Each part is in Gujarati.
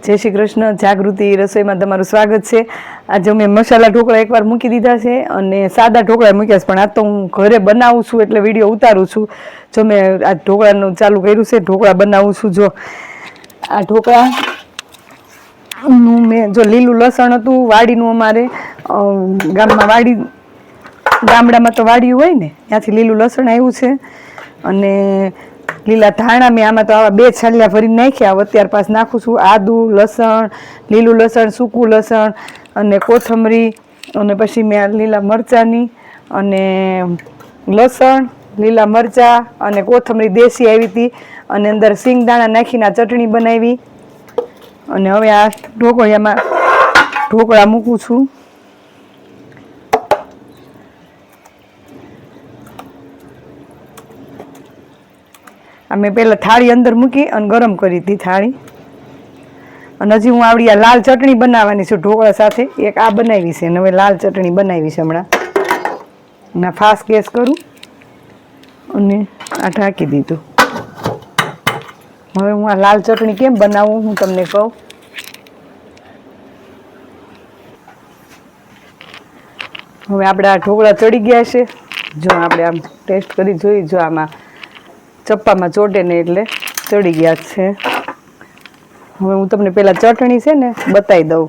જય શ્રી કૃષ્ણ. જાગૃતિ રસોઈમાં તમારું સ્વાગત છે. આજે મેં મસાલા ઢોકળા એકવાર મૂકી દીધા છે અને સાદા ઢોકળા મૂક્યા છે, પણ આ તો હું ઘરે બનાવું છું એટલે વિડીયો ઉતારું છું. જો મેં આ ઢોકળાનું ચાલુ કર્યું છે, ઢોકળા બનાવું છું. જો આ ઢોકળા મેં જો લીલું લસણ હતું વાડીનું, અમારે ગામમાં વાડી, ગામડામાં તો વાડી હોય ને, ત્યાંથી લીલું લસણ આવ્યું છે. અને લીલા ધાણા મેં આમાં તો આવા 2 છાલિયા ભરીને નાખ્યા. અત્યાર પાસ નાખું છું આદુ, લસણ, લીલું લસણ, સૂકું લસણ અને કોથમરી, અને પછી મેં લીલા મરચાંની અને લસણ, લીલા મરચાં અને કોથમરી દેશી આવી હતી, અને અંદર સિંગદાણા નાખીને ચટણી બનાવી. અને હવે આ ઢોકળિયામાં ઢોકળા મૂકું છું. મેં પહેલાં થાળી અંદર મૂકી અને ગરમ કરી હતી થાળી. અને હજી હું આવડી આ લાલ ચટણી બનાવવાની છું ઢોકળા સાથે. એક આ બનાવી છે અને હવે લાલ ચટણી બનાવી છે હમણાં. ના ફાસ્ટ ગેસ કરું અને આ ઢાંકી દીધું. હવે હું આ લાલ ચટણી કેમ બનાવું હું તમને કહું. હવે આપણે આ ઢોકળા ચડી ગયા છે. જો આપણે આમ ટેસ્ટ કરી જોઈ, જો આમાં ચપ્પામાં ચોટે ને એટલે ચડી ગયા છે. હવે હું તમને પેલા ચટણી છે ને બતાવી દઉં.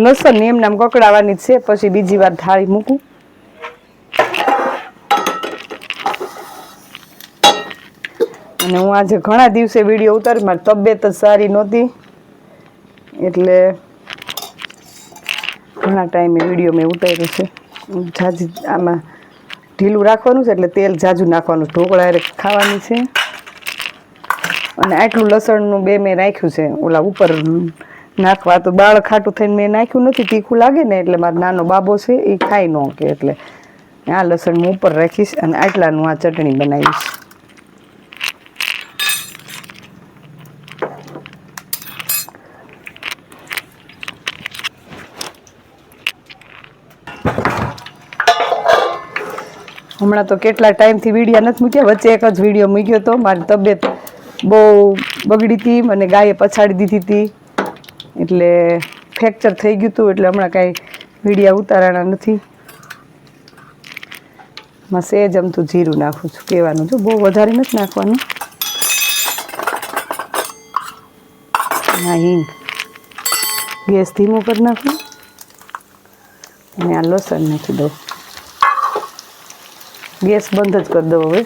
લસણ ને એમ નામ કકડાવાની જ છે, પછી બીજી વાર થાળી મૂકું. અને હું આજે ઘણા દિવસે વિડીયો ઉતારી, મારી તબિયત જ સારી નહોતી એટલે ઘણા ટાઈમે વિડીયો મેં ઉતાર્યો છે. જાજી આમાં ઢીલું રાખવાનું છે એટલે તેલ જાજુ નાખવાનું. ઢોકળા ખાવાની છે. અને આટલું લસણનું 2 મેં રાખ્યું છે ઓલા ઉપર નાખવા. તો બાળ ખાટું થઈને મેં નાખ્યું નથી, તીખું લાગે ને એટલે મારો નાનો બાબો છે એ ખાઈ ન કે, એટલે આ લસણ હું ઉપર રાખીશ અને આટલાનું આ ચટણી બનાવીશ. હમણાં તો કેટલા ટાઈમથી વિડીયો નથી મૂક્યા. વચ્ચે એક જ વિડીયો મૂક્યો હતો. મારી તબિયત બહુ બગડી હતી, મને ગાયે પછાડી દીધી હતી એટલે ફ્રેક્ચર થઈ ગયું હતું, એટલે હમણાં કાંઈ વિડીયો ઉતારવાના નથી. માં સેજ અમથું જીરું નાખું છું, કહેવાનું જો બહુ વધારે નથી નાખવાનું. હા, હિંગ. ગેસ ધીમો કરી નાખું અને આ લસણ નાખી દઉં. ગેસ બંધ જ કરી દઉં. હવે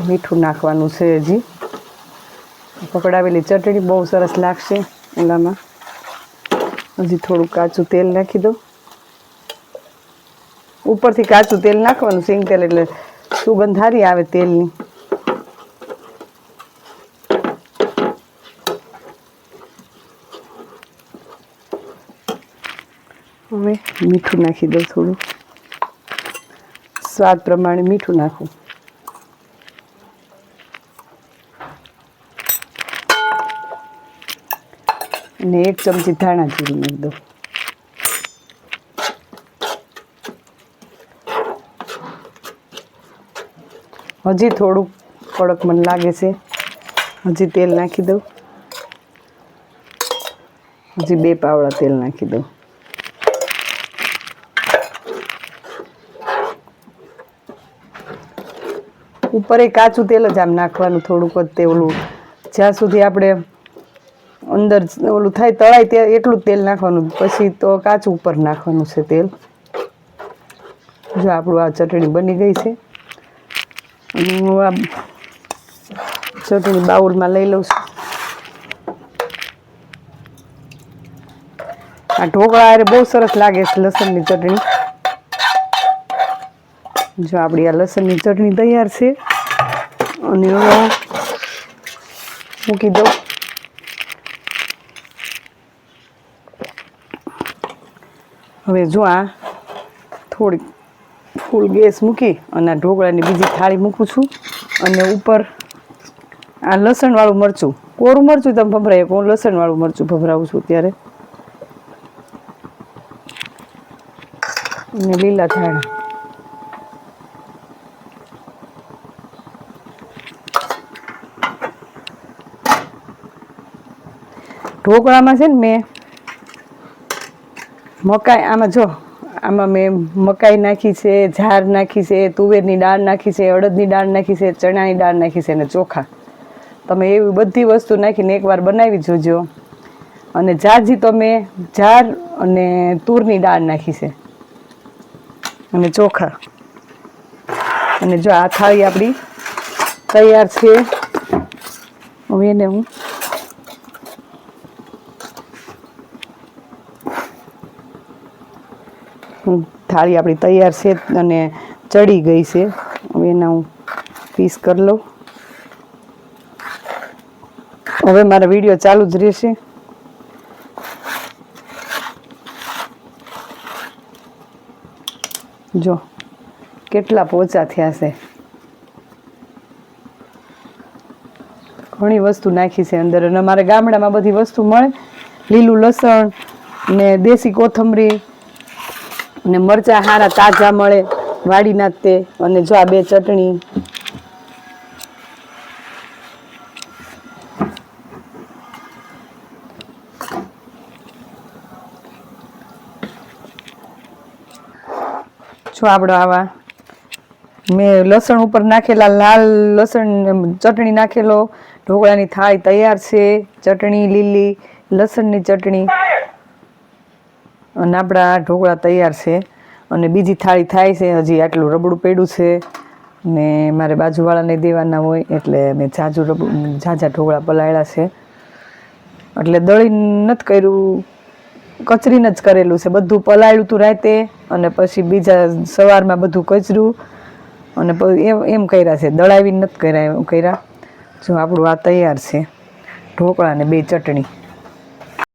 મીઠું નાખવાનું છે. હજી પકડાવેલી ચટણી બહુ સરસ લાગશે એલામાં. હજી થોડું કાચું તેલ નાખી દઉં. ઉપરથી કાચું તેલ નાખવાનું, સિંગ તેલ, એટલે સુગંધ સારી આવે તેલની. હવે મીઠું નાખી દઉં, થોડું સ્વાદ પ્રમાણે મીઠું નાખું. અને 1 ચમચી ધાણા જીરું નાખી દઉં. હજી થોડું કડક મને લાગે છે. હજી તેલ નાખી દઉં. હજી 2 પાવડા તેલ નાખી દઉં. ઉપર એ કાચું તેલ જ આમ નાખવાનું, થોડુંક જ તે ઓલું જ્યાં સુધી આપણે અંદર ઓલું થાય તળાય ત્યાં એટલું જ તેલ નાખવાનું. પછી તો કાચું ઉપર નાખવાનું છે તેલ. જો આપણું આ ચટણી બની ગઈ છે. અને હું આ ચટણી બાઉલમાં લઈ લઉં છું. આ ઢોકળા અરે બહુ સરસ લાગે છે લસણની ચટણી. જો આપણી આ લસણની ચટણી તૈયાર છે. અને હવે મૂકી દઉં. હવે જો આ થોડીક ફૂલ ગેસ મૂકી અને આ ઢોકળાની બીજી થાળી મૂકું છું. અને ઉપર આ લસણવાળું મરચું, કોરું મરચું તમે ભભરાય, હું લસણવાળું મરચું ભભરાવું છું અત્યારે. અને લીલા ધાણા. ઢોકળામાં છે ને મેં મકાઈ, આમાં જો આમાં મેં મકાઈ નાખી છે, ઝાર નાખી છે, તુવેરની દાળ નાખી છે, અડદની દાળ નાખી છે, ચણાની દાળ નાખી છે અને ચોખા. તમે એવી બધી વસ્તુ નાખીને એકવાર બનાવી જોજો. અને ઝારજી તો મેં ઝાર અને તુરની દાળ નાખી છે અને ચોખા. અને જો આ થાળી આપણી તૈયાર છે. હવે એને થાળી આપણી તૈયાર છે અને ચડી ગઈ છે. હવે એના હું પીસ કરી લઉં. હવે મારો વિડીયો ચાલુ જ રહેશે. જો કેટલા પોચા થયા છે. ઘણી વસ્તુ નાખી છે અંદર. અને અમારે ગામડામાં બધી વસ્તુ મળે, લીલું લસણ ને દેશી કોથમરી ને મરચાં હારા તાજા મળે વાડીના જ તે. અને જો આ 2 ચટણી. જો આપણો આવા મેં લસણ ઉપર નાખેલા લાલ લસણ ચટણી નાખેલો. ઢોકળાની થાળી તૈયાર છે. ચટણી લીલી લસણની ચટણી અને આપણા ઢોકળા તૈયાર છે. અને બીજી થાળી થાય છે. હજી આટલું રબડું પડ્યું છે ને મારે બાજુવાળાને દેવાના હોય એટલે મેં ઝાઝા ઢોકળા પલાળ્યા છે. એટલે દળી નથી કર્યું, કચરીને જ કરેલું છે. બધું પલાળ્યું હતું રાતે અને પછી બીજા સવારમાં બધું કચર્યું અને એમ કર્યા છે. દળાવી નથી કર્યા. જો આપણું આ તૈયાર છે ઢોકળા ને 2 ચટણી.